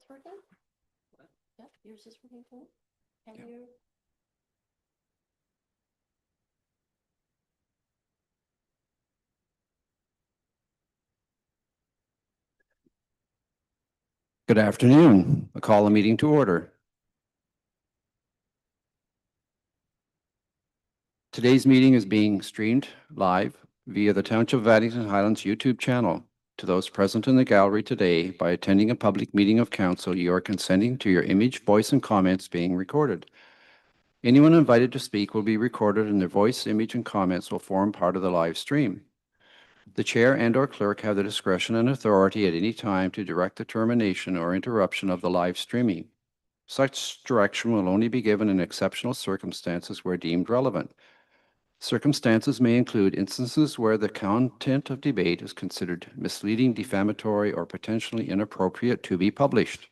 working? Yep, yours is working too. And Yep. you? Good afternoon. I call the meeting to order. Today's meeting is being streamed live via the Township of Addington Highlands YouTube channel. To those present in the gallery today, by attending a public meeting of council, you are consenting to your image, voice, and comments being recorded. Anyone invited to speak will be recorded, and their voice, image, and comments will form part of the live stream. The chair and/or clerk have the discretion and authority at any time to direct the termination or interruption of the live streaming. Such direction will only be given in exceptional circumstances where deemed relevant. Circumstances may include instances where the content of debate is considered misleading, defamatory, or potentially inappropriate to be published.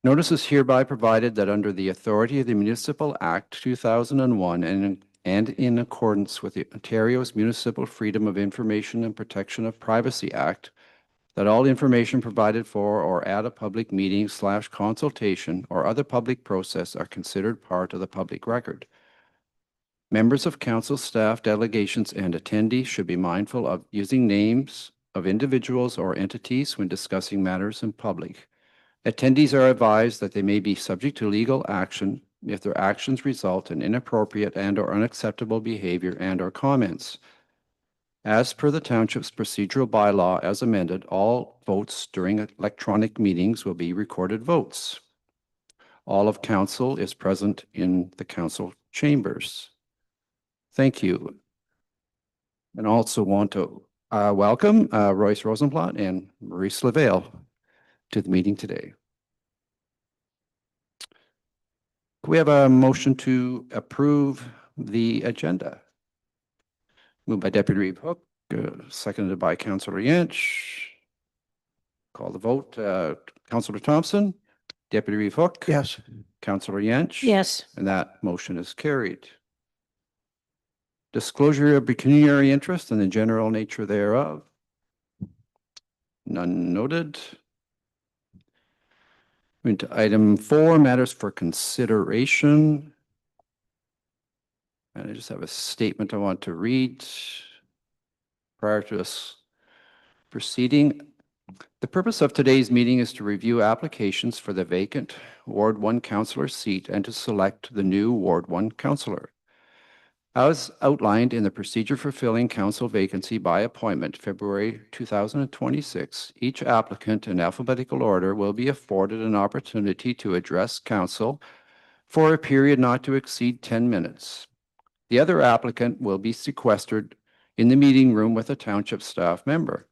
Notice is hereby provided that under the authority of the Municipal Act 2001 and in accordance with the Ontario's Municipal Freedom of Information and Protection of Privacy Act, that all information provided for or at a public meeting / consultation or other public process are considered part of the public record. Members of council, staff, delegations, and attendees should be mindful of using names of individuals or entities when discussing matters in public. Attendees are advised that they may be subject to legal action if their actions result in inappropriate and/or unacceptable behavior and/or comments. As per the Township's procedural bylaw as amended, all votes during electronic meetings will be recorded votes. All of council is present in the council chambers. Thank you. And also want to welcome Royce Rosenblatt and Maurice Lavelle to the meeting today. Can we have a motion to approve the agenda? Moved by Deputy Reeve Hook, seconded by Councillor Yench. Call the vote. Councillor Thompson, Deputy Reeve Hook. Yes. Councillor Yench. Yes. And that motion is carried. Disclosure of pecuniary interest and the general nature thereof. None noted. Into item 4, matters for consideration. And I just have a statement I want to read prior to us proceeding. The purpose of today's meeting is to review applications for the vacant Ward 1 councillor seat and to select the new Ward 1 councillor. As outlined in the procedure for filling council vacancy by appointment, February 2026, each applicant in alphabetical order will be afforded an opportunity to address council for a period not to exceed 10 minutes. The other applicant will be sequestered in the meeting room with a township staff member.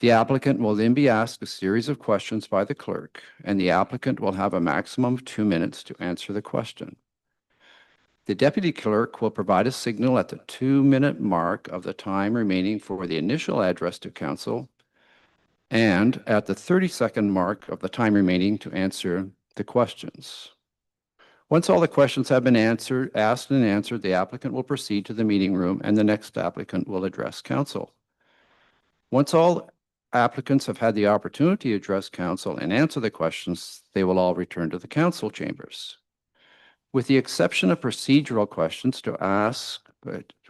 The applicant will then be asked a series of questions by the clerk, and the applicant will have a maximum of 2 minutes to answer the question. The deputy clerk will provide a signal at the 2-minute mark of the time remaining for the initial address to council and at the 30-second mark of the time remaining to answer the questions. Once all the questions have been asked and answered, the applicant will proceed to the meeting room and the next applicant will address council. Once all applicants have had the opportunity to address council and answer the questions, they will all return to the council chambers. With the exception of procedural questions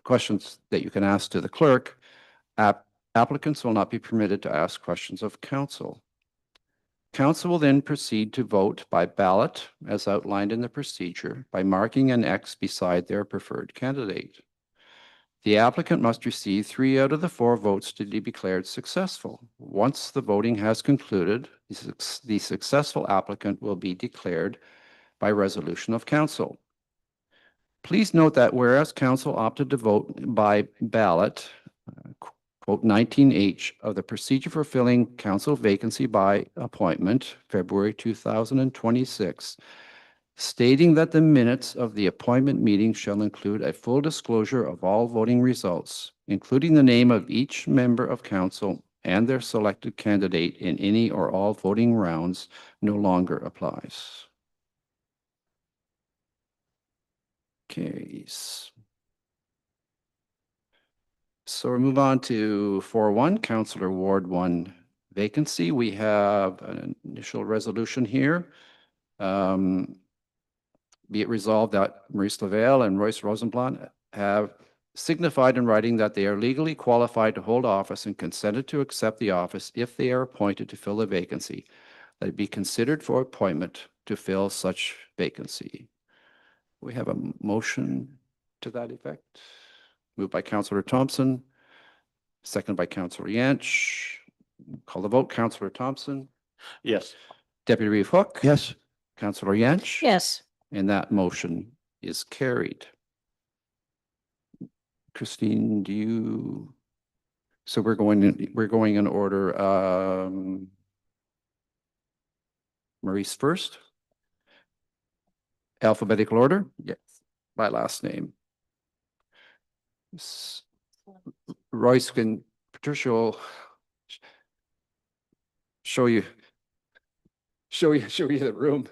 questions that you can ask to the clerk, applicants will not be permitted to ask questions of council. Council will then proceed to vote by ballot as outlined in the procedure by marking an X beside their preferred candidate. The applicant must receive 3 out of the 4 votes to be declared successful. Once the voting has concluded, the successful applicant will be declared by resolution of council. Please note that whereas council opted to vote by ballot, quote 19H of the procedure for filling council vacancy by appointment, February 2026, stating that the minutes of the appointment meeting shall include a full disclosure of all voting results, including the name of each member of council and their selected candidate in any or all voting rounds, no longer applies. Okay. So we move on to 4.1, Councillor Ward 1 vacancy. We have an initial resolution here. Be it resolved that Maurice Lavelle and Royce Rosenblatt have signified in writing that they are legally qualified to hold office and consented to accept the office if they are appointed to fill a vacancy, that it be considered for appointment to fill such vacancy. We have a motion to that effect. Moved by Councillor Thompson, second by Councillor Yantch. Call the vote. Councillor Thompson. Yes. Deputy Reeve Hook. Yes. Councillor Yantch. Yes. And that motion is carried. Christine, do you? So we're going in order. Maurice first. Alphabetical order? Yes. By last name. Royce, can Patricia will show you the room.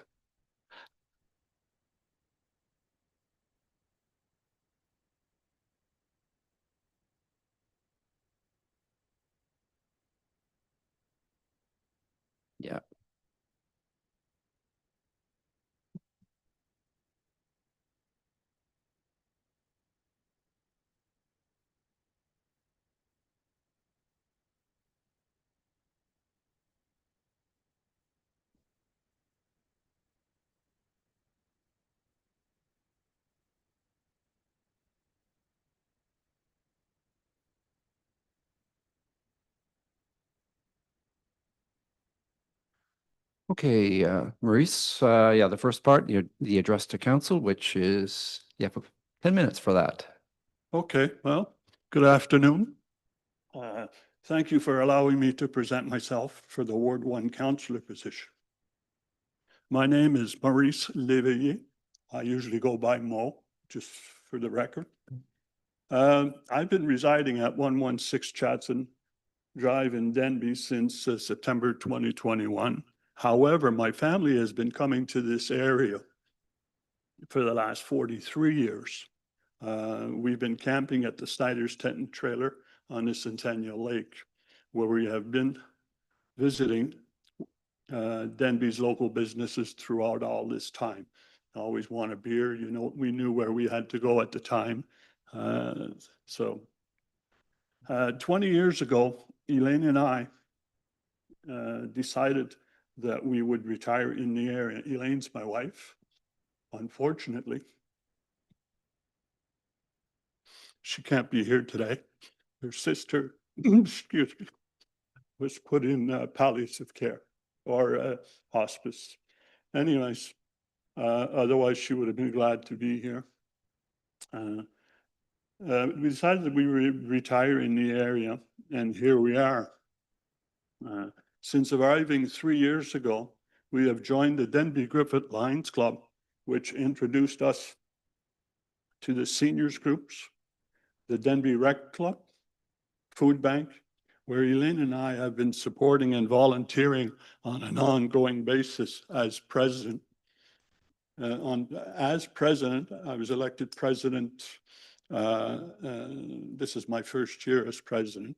Yeah. Okay, Maurice, yeah, the first part, the address to council, which is, you have 10 minutes for that. Okay, well, good afternoon. Thank you for allowing me to present myself for the Ward 1 councillor position. My name is Maurice Léveillé. I usually go by Mo, just for the record. I've been residing at 116 Chatson Drive in Denby since September 2021. However, my family has been coming to this area for the last 43 years. We've been camping at the Snyder's Tent and Trailer on the Centennial Lake, where we have been visiting Denby's local businesses throughout all this time. I always want a beer, you know, we knew where we had to go at the time. 20 years ago, Elaine and I decided that we would retire in the area. Elaine's my wife. Unfortunately, she can't be here today. Her sister, excuse me, was put in palliative care or hospice. Anyways, otherwise she would have been glad to be here. We decided that we would retire in the area, and here we are. Since arriving 3 years ago, we have joined the Denby Griffith Lions Club, which introduced us to the seniors groups, the Denby Rec Club, Food Bank, where Elaine and I have been supporting and volunteering on an ongoing basis as president. As president, I was elected president. This is my first year as president.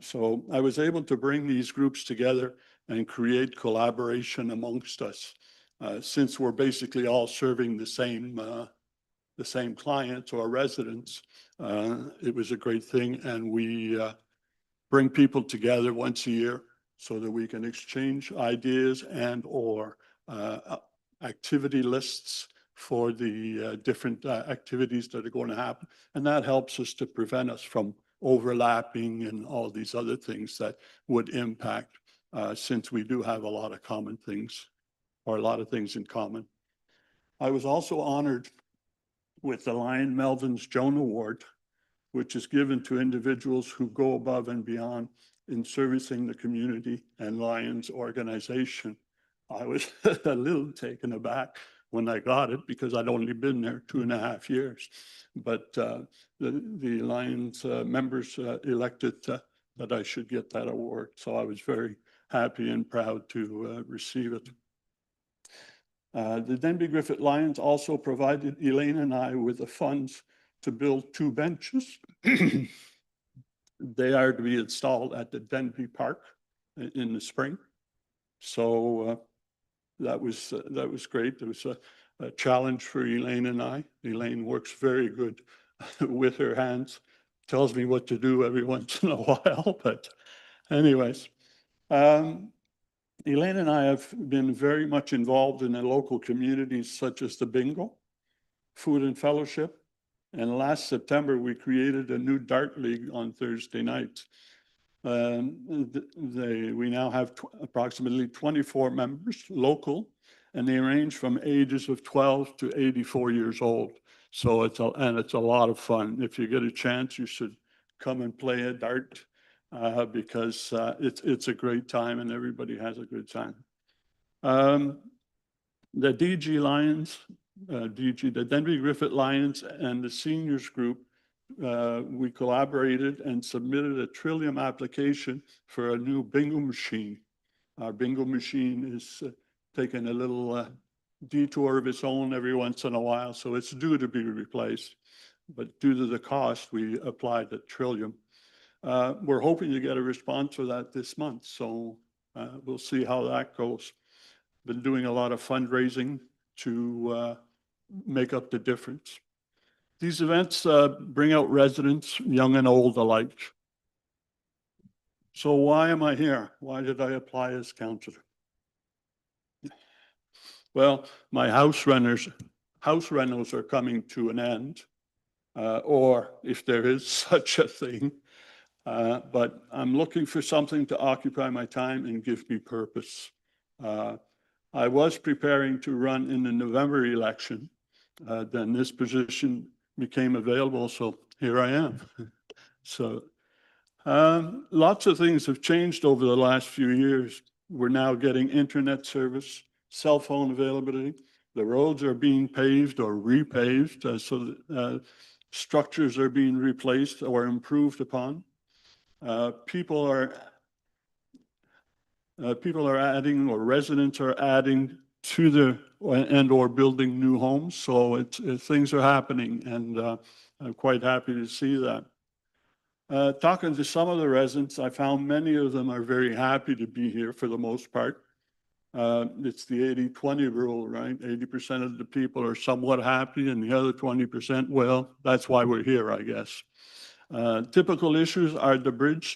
So I was able to bring these groups together and create collaboration amongst us. Since we're basically all serving the same clients or residents, it was a great thing. And we bring people together once a year so that we can exchange ideas and or activity lists for the different activities that are going to happen. And that helps us to prevent us from overlapping and all these other things that would impact, since we do have a lot of common things or a lot of things in common. I was also honored with the Lion Melvin's Joan Award, which is given to individuals who go above and beyond in servicing the community and Lions organization. I was a little taken aback when I got it because I'd only been there 2.5 years. But the Lions members elected that I should get that award. So I was very happy and proud to receive it. The Denby Griffith Lions also provided Elaine and I with the funds to build 2 benches. They are to be installed at the Denby Park in the spring. So that was great. It was a challenge for Elaine and I. Elaine works very good with her hands, tells me what to do every once in a while. But anyways, Elaine and I have been very much involved in the local communities such as the bingo, food and fellowship. And last September, we created a new dart league on Thursday nights. We now have approximately 24 members local, and they range from ages of 12 to 84 years old. So it's a lot of fun. If you get a chance, you should come and play a dart because it's a great time and everybody has a good time. The DG Lions, the Denby Griffith Lions and the seniors group, we collaborated and submitted a Trillium application for a new bingo machine. Our bingo machine is taking a little detour of its own every once in a while, so it's due to be replaced. But due to the cost, we applied at Trillium. We're hoping to get a response for that this month, so we'll see how that goes. Been doing a lot of fundraising to make up the difference. These events bring out residents, young and old alike. So why am I here? Why did I apply as councillor? Well, my house rentals are coming to an end, or if there is such a thing. But I'm looking for something to occupy my time and give me purpose. I was preparing to run in the November election. Then this position became available, so here I am. So lots of things have changed over the last few years. We're now getting internet service, cell phone availability. The roads are being paved or repaved, so structures are being replaced or improved upon. People are adding, or residents are adding to the and or building new homes. So things are happening, and I'm quite happy to see that. Talking to some of the residents, I found many of them are very happy to be here for the most part. It's the 80-20 rule, right? 80% of the people are somewhat happy, and the other 20%, well, that's why we're here, I guess. Typical issues are the bridge,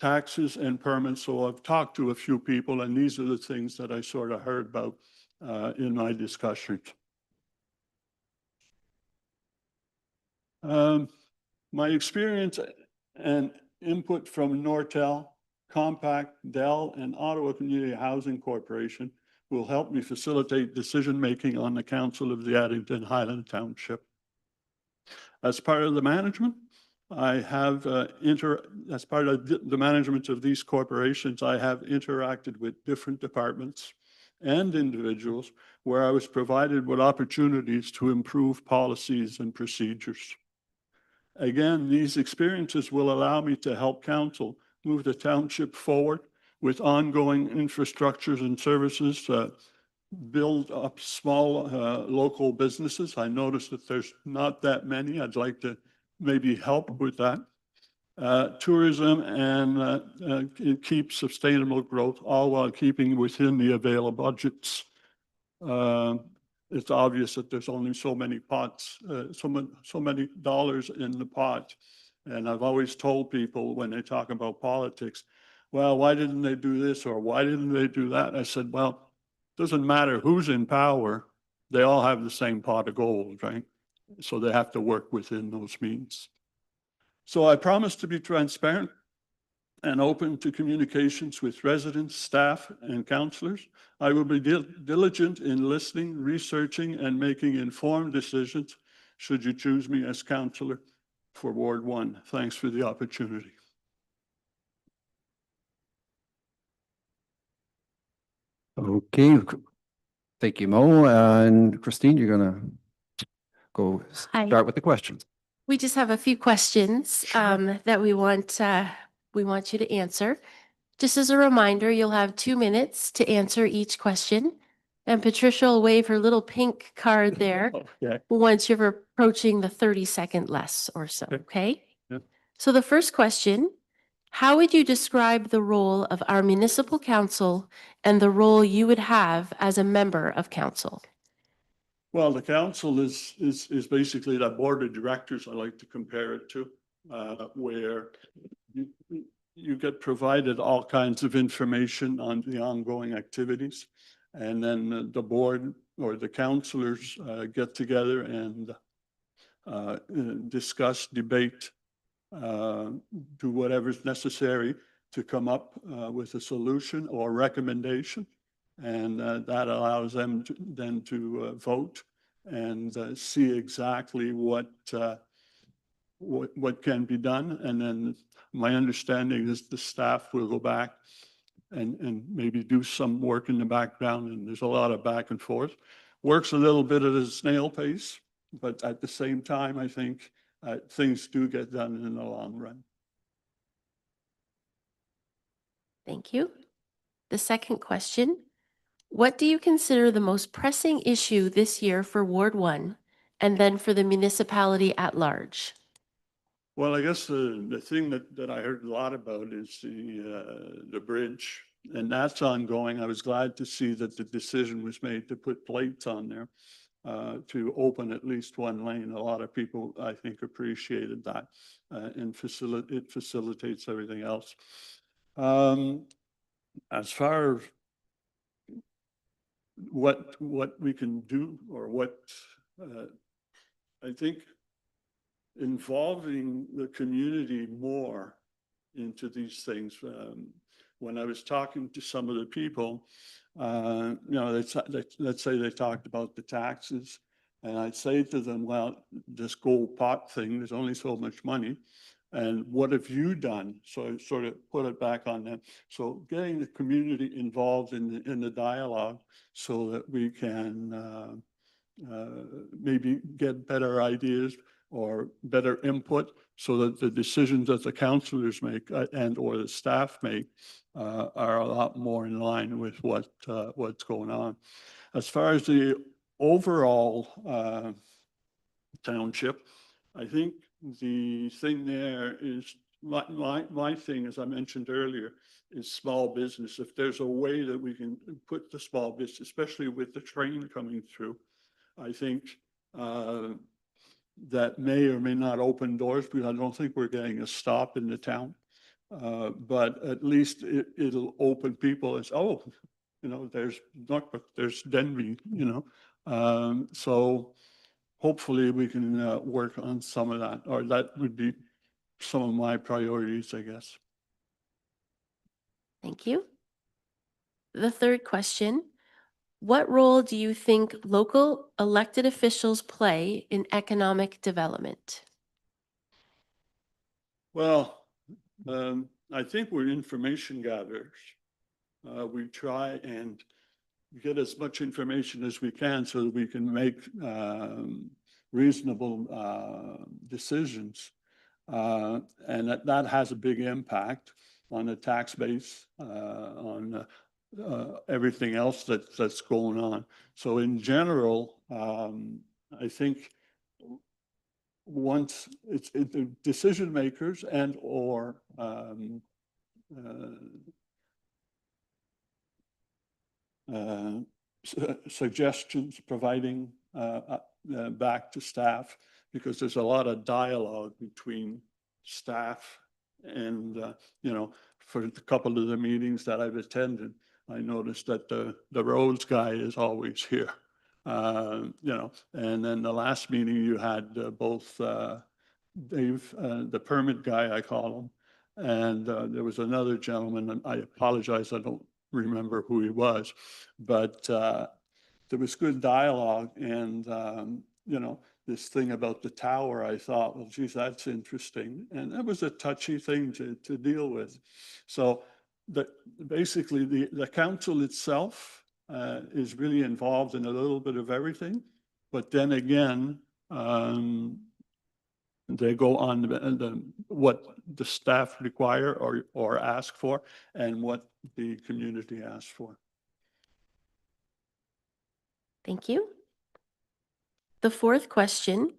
taxes and permits. So I've talked to a few people, and these are the things that I sort of heard about in my discussions. My experience and input from Nortel, Compact, Dell, and Ottawa Community Housing Corporation will help me facilitate decision-making on the Council of the Addington Highland Township. As part of the management, I have as part of the management of these corporations, I have interacted with different departments and individuals where I was provided with opportunities to improve policies and procedures. Again, these experiences will allow me to help council move the township forward with ongoing infrastructures and services, build up small local businesses. I noticed that there's not that many. I'd like to maybe help with that. Tourism and keep sustainable growth, all while keeping within the available budgets. It's obvious that there's only so many pots, so many dollars in the pot. And I've always told people when they talk about politics, well, why didn't they do this or why didn't they do that? I said, well, it doesn't matter who's in power. They all have the same pot of gold, right? So they have to work within those means. So I promise to be transparent and open to communications with residents, staff, and councillors. I will be diligent in listening, researching, and making informed decisions should you choose me as councillor for Ward 1. Thanks for the opportunity. Okay. Thank you, Mo. And Christine, you're going to go start with the questions. We just have a few questions that we want you to answer. Just as a reminder, you'll have 2 minutes to answer each question. And Patricia will wave her little pink card there once you're approaching the 30-second less or so, okay? Yeah. So the first question, How would you describe the role of our municipal council and the role you would have as a member of council? Well, the council is basically that board of directors, I like to compare it to, where you, you get provided all kinds of information on the ongoing activities. And then the board or the councilors get together and discuss, debate, do whatever's necessary to come up with a solution or recommendation. And that allows them to, then to vote and see exactly what can be done. And then my understanding is the staff will go back and maybe do some work in the background. And there's a lot of back and forth. Works a little bit at a snail pace, but at the same time, I think things do get done in the long run. Thank you. The second question, what do you consider the most pressing issue this year for Ward 1 and then for the municipality at large? Well, I guess the thing that I heard a lot about is the bridge, and that's ongoing. I was glad to see that the decision was made to put plates on there to open at least one lane. A lot of people, I think, appreciated that, and it facilitates everything else. As far as what we can do, or what I think involving the community more into these things. When I was talking to some of the people, you know, let's say they talked about the taxes, and I'd say to them, well, this gold pot thing, there's only so much money. And what have you done? So I sort of put it back on them. So getting the community involved in the dialogue so that we can maybe get better ideas or better input so that the decisions that the councilors make and or the staff make are a lot more in line with what's going on. As far as the overall township, I think the thing there is my thing, as I mentioned earlier, is small business. If there's a way that we can put the small business, especially with the train coming through, I think that may or may not open doors, because I don't think we're getting a stop in the town. But at least it'll open people as, oh, you know, there's Norfolk, there's Denby, you know. So hopefully we can work on some of that, or that would be some of my priorities, I guess. Thank you. The third question, what role do you think local elected officials play in economic development? Well, I think we're information gatherers. We try and get as much information as we can so that we can make reasonable decisions. And that has a big impact on the tax base, on everything else that's going on. So in general, I think once it's the decision makers and or suggestions, providing back to staff, because there's a lot of dialogue between staff and, you know, for a couple of the meetings that I've attended, I noticed that the roads guy is always here. You know, and then the last meeting you had both Dave, the permit guy, I call him, and there was another gentleman, and I apologize, I don't remember who he was, but there was good dialogue. And you know, this thing about the tower, I thought, well, geez, that's interesting. And that was a touchy thing to deal with. So basically the council itself is really involved in a little bit of everything. But then again, they go on what the staff require or ask for, and what the community asks for. Thank you. The fourth question,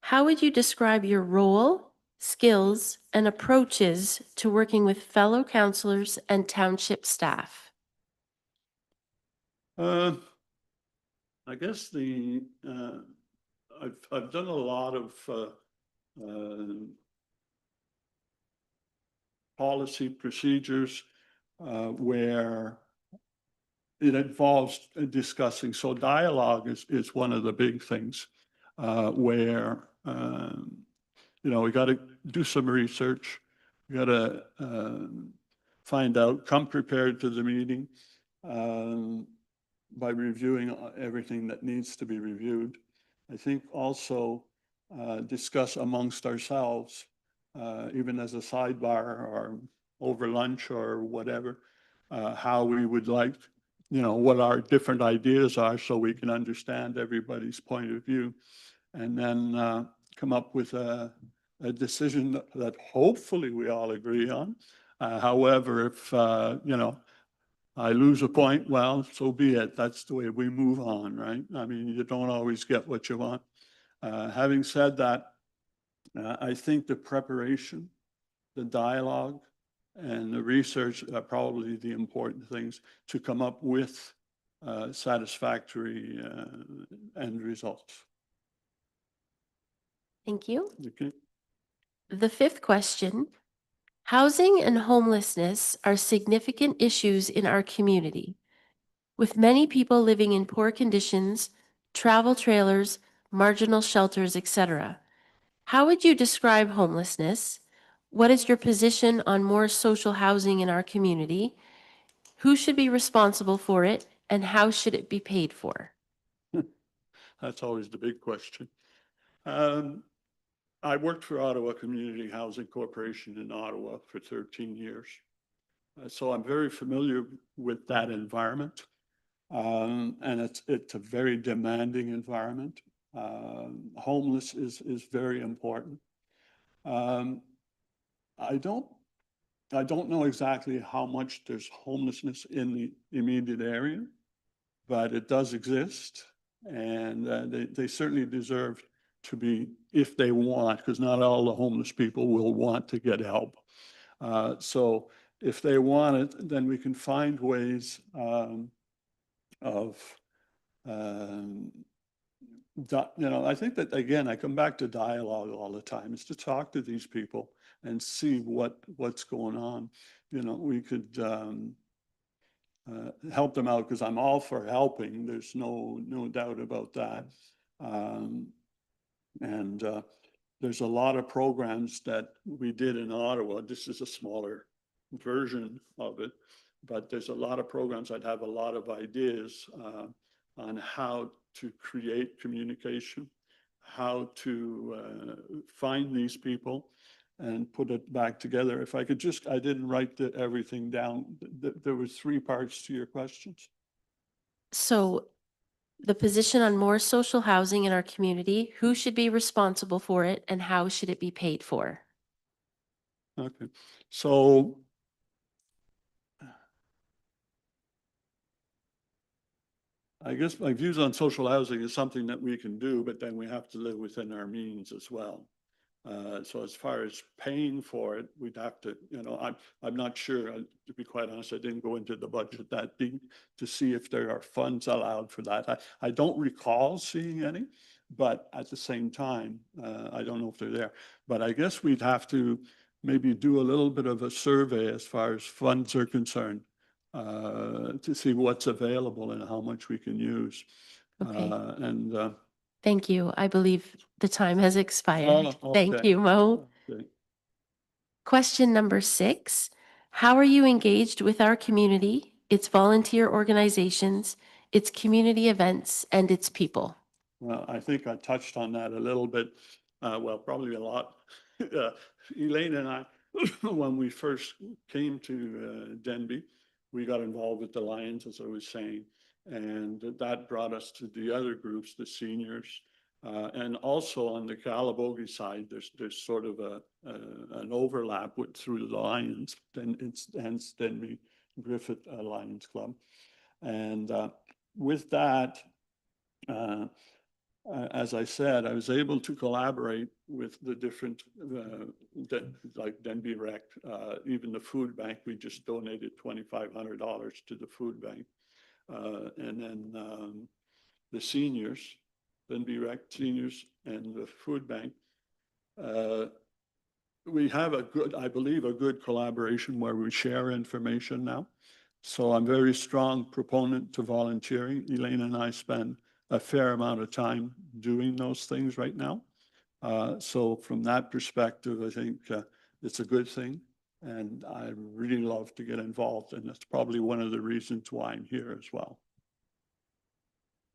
how would you describe your role skills, and approaches to working with fellow counselors and township staff? I guess I've done a lot of policy procedures where it involves discussing. So dialogue is one of the big things where, we got to do some research. We got to find out, come prepared to the meeting by reviewing everything that needs to be reviewed. I think also discuss amongst ourselves, even as a sidebar or over lunch or whatever, how we would like, what our different ideas are so we can understand everybody's point of view. And then come up with a decision that hopefully we all agree on. However, if, I lose a point, well, so be it. That's the way we move on, right? I mean, you don't always get what you want. Having said that, I think the preparation, the dialogue, and the research are probably the important things to come up with satisfactory end results. Thank you. Okay. The fifth question, housing and homelessness are significant issues in our community, with many people living in poor conditions, travel trailers, marginal shelters, etc. How would you describe homelessness? What is your position on more social housing in our community? Who should be responsible for it, and how should it be paid for? That's always the big question. I worked for Ottawa Community Housing Corporation in Ottawa for 13 years. So I'm very familiar with that environment. And it's a very demanding environment. Homeless is very important. I don't know exactly how much there's homelessness in the immediate area, but it does exist. And they certainly deserve to be, if they want, because not all the homeless people will want to get help. So if they want it, then we can find ways of, I think that, again, I come back to dialogue all the time, is to talk to these people and see what's going on. We could help them out, because I'm all for helping. There's no doubt about that. And there's a lot of programs that we did in Ottawa. This is a smaller version of it, but there's a lot of programs that have a lot of ideas on how to create communication, how to find these people and put it back together. If I could just, I didn't write everything down. There was 3 parts to your questions. So the position on more social housing in our community, who should be responsible for it, and how should it be paid for? Okay, so I guess my views on social housing is something that we can do, but then we have to live within our means as well. So as far as paying for it, we'd have to, I'm not sure, to be quite honest, I didn't go into the budget that deep to see if there are funds allowed for that. I don't recall seeing any, but at the same time, I don't know if they're there. But I guess we'd have to maybe do a little bit of a survey as far as funds are concerned to see what's available and how much we can use. Okay. Thank you. I believe the time has expired. Thank Okay. you, Mo. Okay. Question number 6. How are you engaged with our community, its volunteer organizations, its community events, and its people? Well, I think I touched on that a little bit. Well, probably a lot. Elaine and I, when we first came to Denby, we got involved with the Lions, as I was saying, and that brought us to the other groups, the seniors, and also on the Calabogie side, there's sort of an overlap through the Lions. Then it's hence Denby Griffith Lions Club, and with that. as I said, I was able to collaborate with the different, like Denby Rec, even the food bank. We just donated $2,500 to the food bank. And then the seniors, Denby Rec seniors and the food bank. We have a good, I believe, a good collaboration where we share information now. So I'm very strong proponent to volunteering. Elaine and I spend a fair amount of time doing those things right now. So from that perspective, I think it's a good thing. And I really love to get involved. And that's probably one of the reasons why I'm here as well.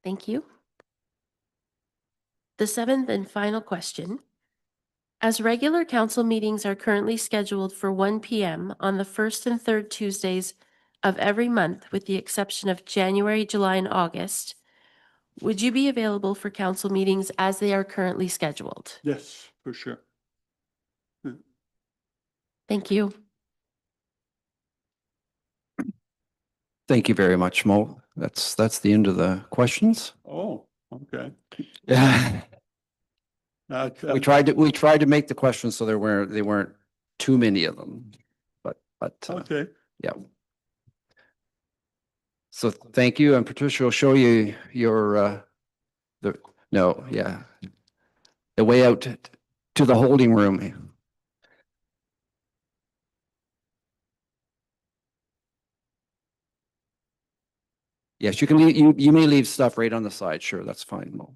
Thank you. The seventh and final question. As regular council meetings are currently scheduled for 1 p.m. on the first and third Tuesdays of every month, with the exception of January, July, and August, would you be available for council meetings as they are currently scheduled? Yes, for sure. Thank you. Thank you very much, Mo. That's the end of the questions. Oh, okay. Yeah. Okay. We tried to make the questions so they weren't too many of them, but Okay. yeah. So thank you, and Patricia will show you your the way out to the holding room. Yes, you can leave, you may leave stuff right on the side. Sure, that's fine, Mo.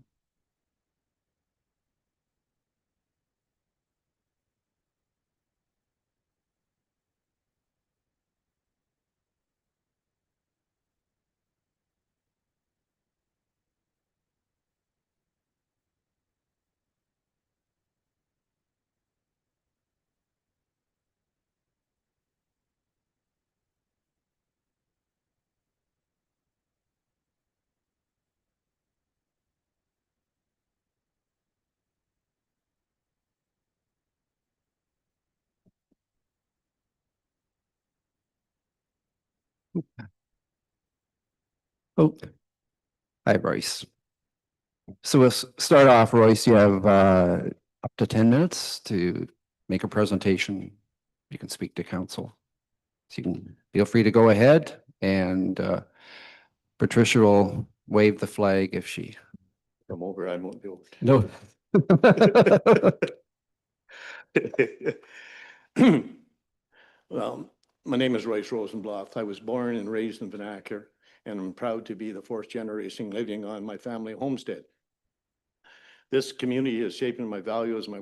Oh, hi, Royce. So we'll start off, Royce. You have up to 10 minutes to make a presentation. You can speak to council. So you can feel free to go ahead, and Patricia will wave the flag if she. Come over, I won't do No. it. Well, my name is Royce Rosenbloth. I was born and raised in Vernacular, and I'm proud to be the fourth generation living on my family homestead. This community is shaping my values, my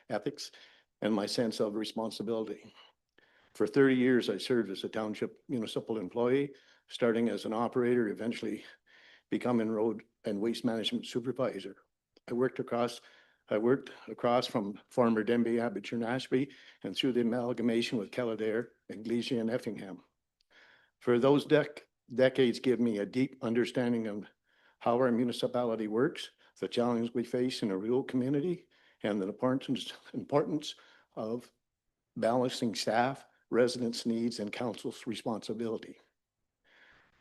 ethics, and my sense of responsibility. For 30 years, I served as a township municipal employee, starting as an operator, eventually becoming road and waste management supervisor. I worked across from former Denby, Abitur, Nashby, and through the amalgamation with Kildare, Anglesea, and Effingham. For those decades give me a deep understanding of how our municipality works, the challenges we face in a rural community, and the importance of balancing staff, residents' needs, and council's responsibility.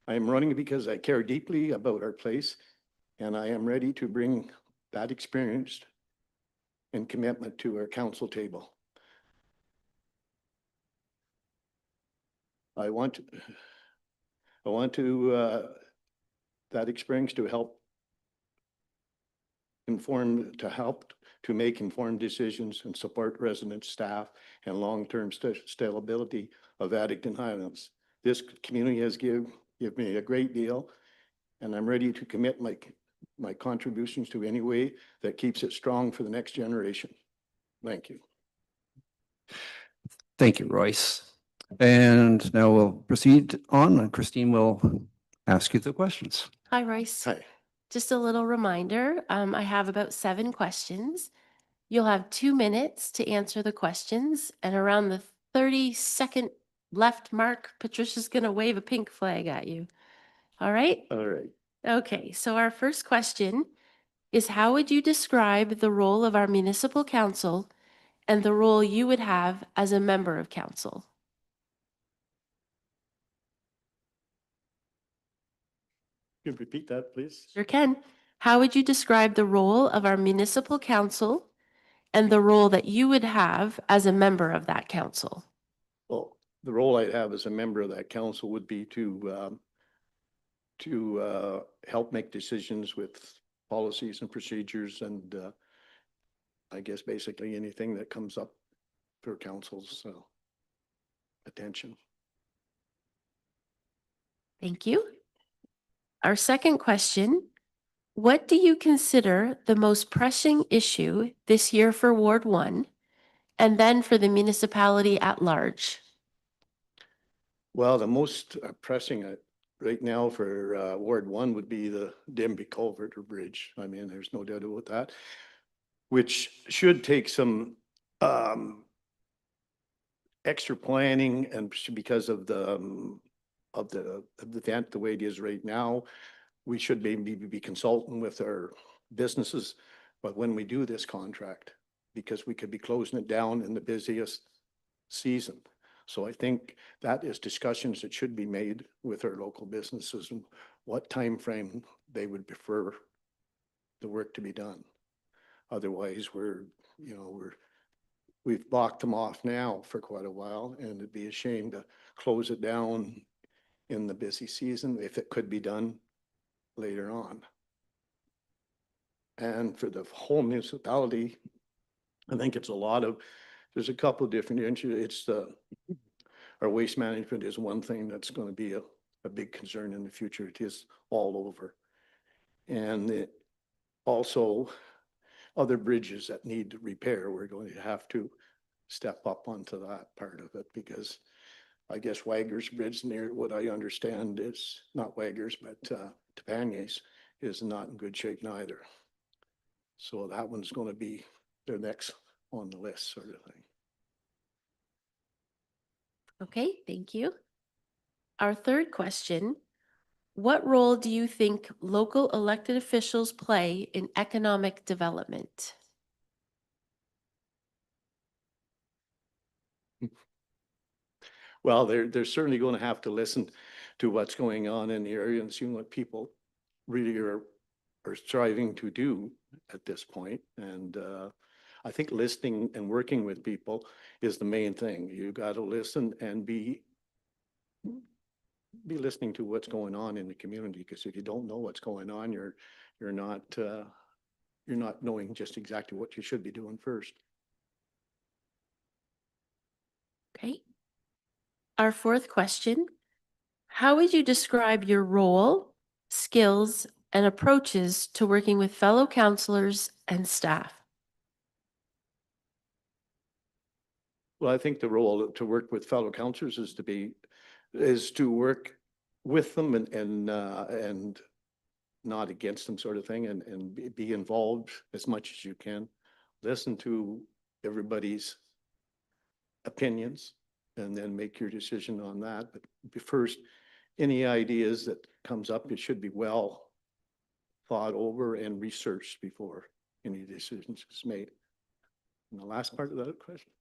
I am running because I care deeply about our place, and I am ready to bring that experience and commitment to our council table. I want that experience to help to make informed decisions and support residents, staff, and long-term stability of Addington Highlands. This community has given me a great deal, and I'm ready to commit my contributions to any way that keeps it strong for the next generation. Thank you. Thank you, Royce. And now we'll proceed on, and Christine will ask you the questions. Hi, Royce. Hi. Just a little reminder, I have about 7 questions. You'll have 2 minutes to answer the questions, and around the 30-second left mark, Patricia's going to wave a pink flag at you. All right? All right. Okay, so our first question is, how would you describe the role of our municipal council and the role you would have as a member of council? Can you repeat that, please? Sure can. How would you describe the role of our municipal council and the role that you would have as a member of that council? Well, the role I'd have as a member of that council would be to help make decisions with policies and procedures and I guess basically anything that comes up for council's attention. Thank you. Our second question, what do you consider the most pressing issue this year for Ward 1 and then for the municipality at large? Well, the most pressing right now for Ward 1 would be the Denby Culvert or Bridge. I mean, there's no doubt about that, which should take some extra planning and because of the event the way it is right now, we should maybe be consulting with our businesses. But when we do this contract, because we could be closing it down in the busiest season. So I think that is discussions that should be made with our local businesses and what time frame they would prefer the work to be done. Otherwise, we've blocked them off now for quite a while, and it'd be a shame to close it down in the busy season if it could be done later on. And for the whole municipality, I think it's there's a couple of different issues. Our waste management is one thing that's going to be a big concern in the future. It is all over. And also other bridges that need repair, we're going to have to step up onto that part of it because I guess Wagger's Bridge near what I understand is not Wagger's, but Tepanyes is not in good shape neither. So that one's going to be the next on the list sort of thing. Okay, thank you. Our third question, what role do you think local elected officials play in economic development? Well, they're certainly going to have to listen to what's going on in the area and see what people really are striving to do at this point. And I think listening and working with people is the main thing. You got to listen and be listening to what's going on in the community, because if you don't know what's going on, you're not knowing just exactly what you should be doing first. Okay. Our fourth question, how would you describe your role, skills, and approaches to working with fellow councilors and staff? Well, I think the role to work with fellow councillors is to work with them and not against them sort of thing, and be involved as much as you can. Listen to everybody's opinions and then make your decision on that. But first, any ideas that comes up, it should be well thought over and researched before any decisions is made. And the last part of that question?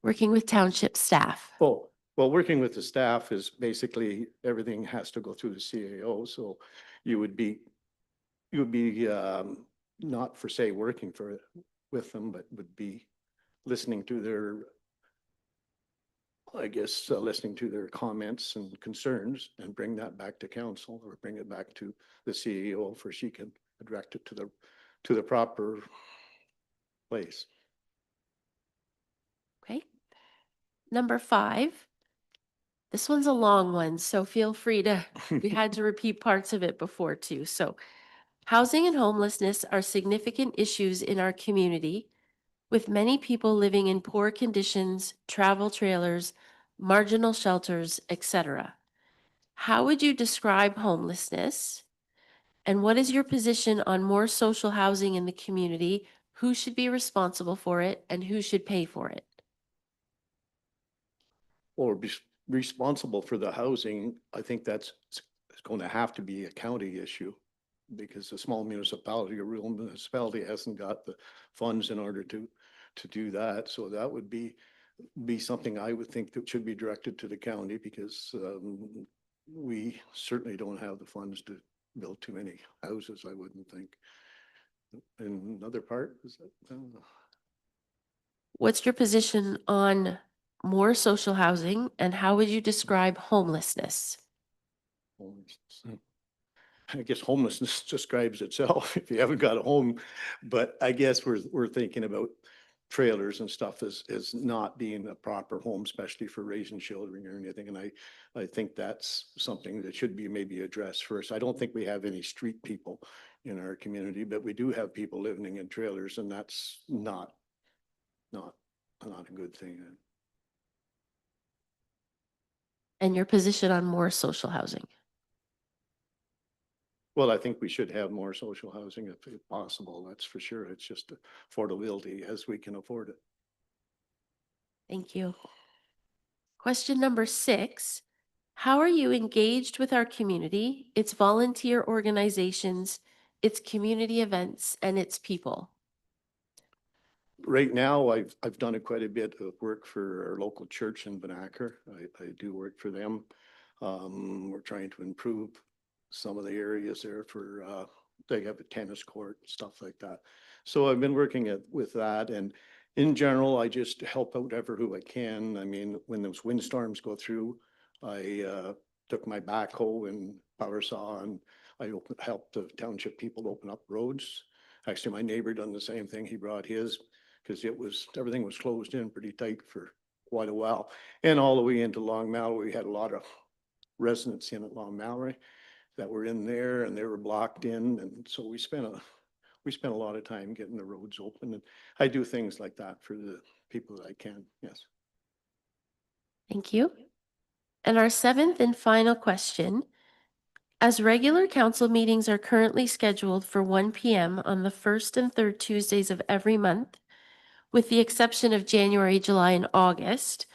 Working with township staff. Oh, well, working with the staff is basically everything has to go through the CAO. So you would be not for say working with them, but would be listening to their, I guess, listening to their comments and concerns and bring that back to council or bring it back to the CEO for she can direct it to the proper place. Okay. Number 5. This one's a long one, so feel free to, we had to repeat parts of it before too. So housing and homelessness are significant issues in our community, with many people living in poor conditions, travel trailers, marginal shelters, etc. How would you describe homelessness? And what is your position on more social housing in the community? Who should be responsible for it and who should pay for it? Or be responsible for the housing, I think it's going to have to be a county issue, because a small municipality or rural municipality hasn't got the funds in order to do that. So that would be something I would think that should be directed to the county, because we certainly don't have the funds build too many houses, I wouldn't think. In another part, is that, I don't know. What's your position on more social housing and how would you describe homelessness? Homelessness. I guess homelessness describes itself if you haven't got a home. But I guess we're thinking about trailers and stuff as not being a proper home, especially for raising children or anything. And I think that's something that should be maybe addressed first. I don't think we have any street people in our community, but we do have people living in trailers, and that's not a good thing. And your position on more social housing? Well, I think we should have more social housing if possible. That's for sure. It's just affordability as we can afford it. Thank you. Question number 6. How are you engaged with our community, its volunteer organizations, its community events, and its people? Right now, I've done quite a bit of work for our local church in Vanacker. I do work for them. We're trying to improve some of the areas there for, they have a tennis court, stuff like that. So I've been working with that, and in general, I just help out ever who I can. I mean, when those windstorms go through, I took my backhoe and power saw, and I helped the township people open up roads. Actually, my neighbor done the same thing. He brought his, because everything was closed in pretty tight for quite a while. And all the way into Long Mallory, we had a lot of residents in at Long Mallory that were in there, and they were blocked in. And so we spent a lot of time getting the roads open. And I do things like that for the people that I can. Yes. Thank you. And our 7th and final question. As regular council meetings are currently scheduled for 1 p.m. on the first and third Tuesdays of every month, with the exception of January, July, and August,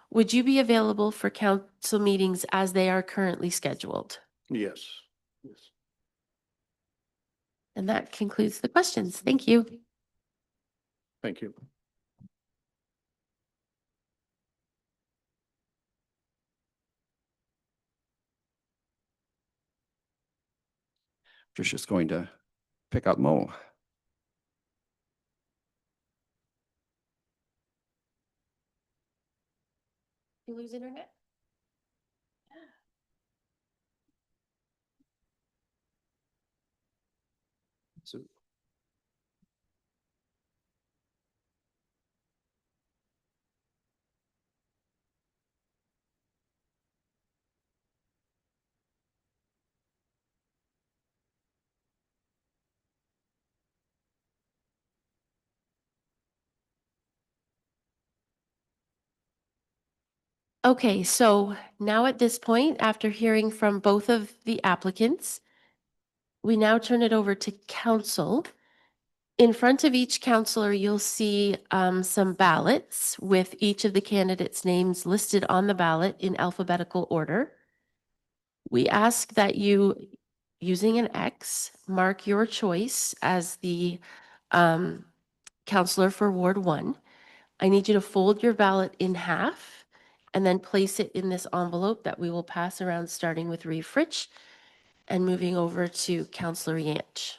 would you be available for council meetings as they are currently scheduled? Yes. Yes. And that concludes the questions. Thank you. Thank you. Tricia's going to pick up Mo. You lose internet? So Okay, so now at this point, after hearing from both of the applicants, we now turn it over to council. In front of each counselor, you'll see some ballots with each of the candidates' names listed on the ballot in alphabetical order. We ask that you, using an X, mark your choice as the counselor for Ward 1. I need you to fold your ballot in half and then place it in this envelope that we will pass around, starting with Reeve Fritsch and moving over to Counselor Yanch.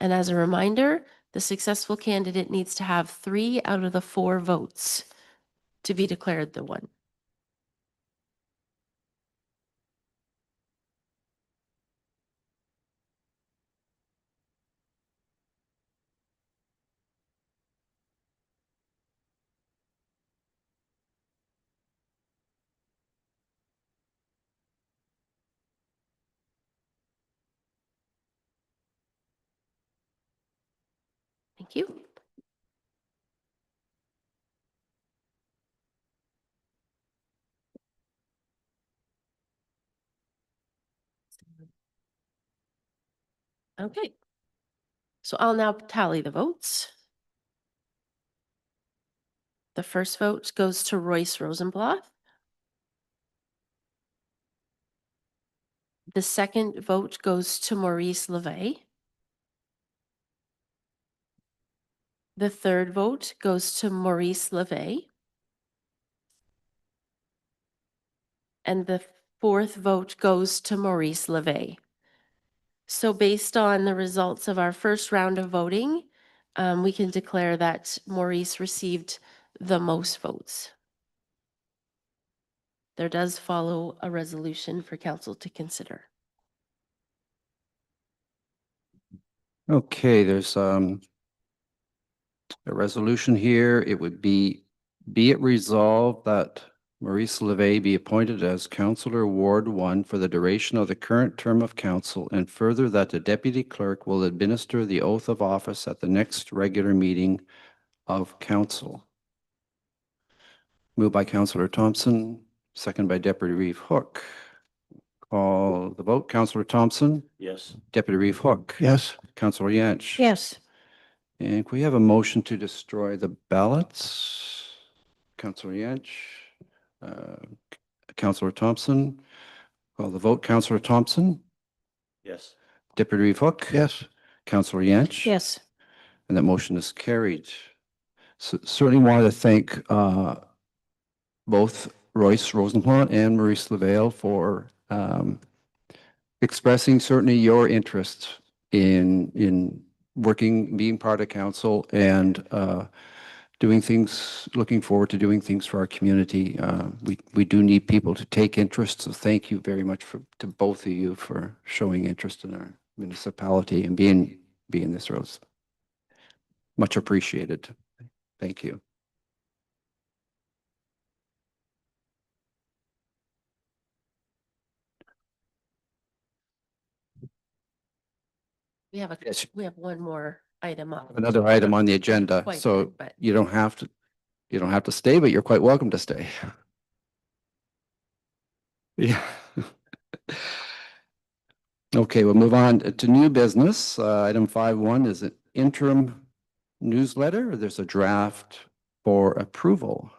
And as a reminder, the successful candidate needs to have 3 out of the 4 votes to be declared the one. Thank you. Okay. So I'll now tally the votes. The first vote goes to Royce Rosenblatt. The second vote goes to Maurice LeVay. The third vote goes to Maurice LeVay. And the fourth vote goes to Maurice LeVay. So based on the results of our first round of voting, we can declare that Maurice received the most votes. There does follow a resolution for council to consider. Okay, there's a resolution here. It would be it resolved that Maurice LeVay be appointed as Councillor Ward 1 for the duration of the current term of council, and further that the deputy clerk will administer the oath of office at the next regular meeting of council. Moved by Councillor Thompson, second by Deputy Reeve Hook. Call the vote. Councillor Thompson, Yes. Deputy Reeve Hook. Yes. Councillor Yantz. Yes. And can we have a motion to destroy the ballots? Councillor Yantz, Councillor Thompson. Call the vote. Councillor Thompson, Yes. Deputy Reeve Hook. Yes. Councillor Yantz. Yes. And that motion is carried. So certainly wanted to thank both Royce Rosenblatt and Maurice LeVay for expressing certainly your interest in working, being part of council, and doing things, looking forward to doing things for our community. We do need people to take interest, so thank you very much to both of you for showing interest in our municipality and being this role. Much appreciated. Thank you. We have Yes. we have one more item up. Another item on the agenda, Quite so good, but- you don't have to stay, but you're quite welcome to stay. Yeah. Okay, we'll move on to new business. Item 5.1 is an interim newsletter. There's a draft for approval.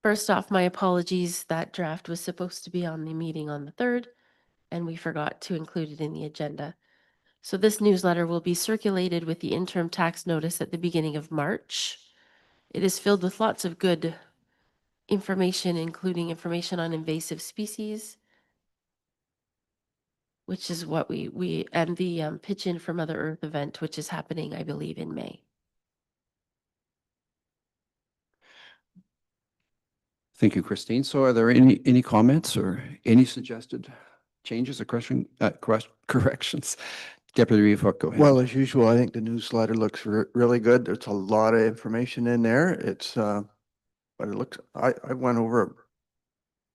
First off, my apologies. That draft was supposed to be on the meeting on the 3rd, and we forgot to include it in the agenda. So this newsletter will be circulated with the interim tax notice at the beginning of March. It is filled with lots of good information, including information on invasive species, which is what we and the Pitch In for Mother Earth event, which is happening, I believe, in May. Thank you, Christine. So are there any comments or any suggested changes or corrections? Deputy Reeve Hook, go ahead. Well, as usual, I think the newsletter looks really good. There's a lot of information in there. It's, but it looks, I went over it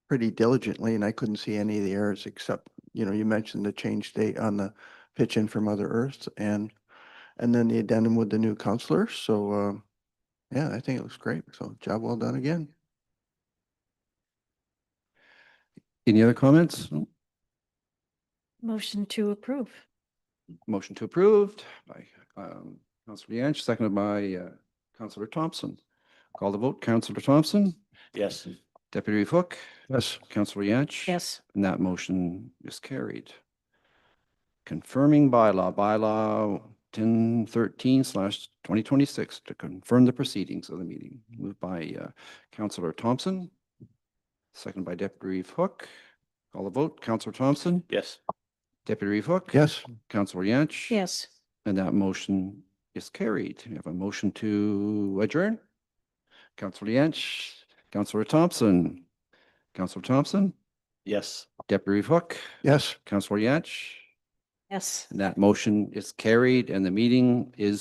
pretty diligently and I couldn't see any of the errors except, you mentioned the change date on the Pitch In for Mother Earth and then the addendum with the new counselor. So, yeah, I think it looks great. So job well done again. Any other comments? No? Motion to approve. Motion to approved by Councillor Yantz, seconded by Councillor Thompson. Call the vote. Councillor Thompson, Yes. Deputy Reeve Hook, Yes. Councillor Yantz. Yes. And that motion is carried. Confirming bylaw 1013/2026 to confirm the proceedings of the meeting. Moved by Councillor Thompson, seconded by Deputy Reeve Hook. Call the vote. Councillor Thompson, Yes. Deputy Reeve Hook. Yes. Councillor Yantz. Yes. And that motion is carried. We have a motion to adjourn. Councillor Yantz, Councillor Thompson, Councillor Thompson, Yes. Deputy Reeve Hook, Yes. Councillor Yantz. Yes. And that motion is carried and the meeting is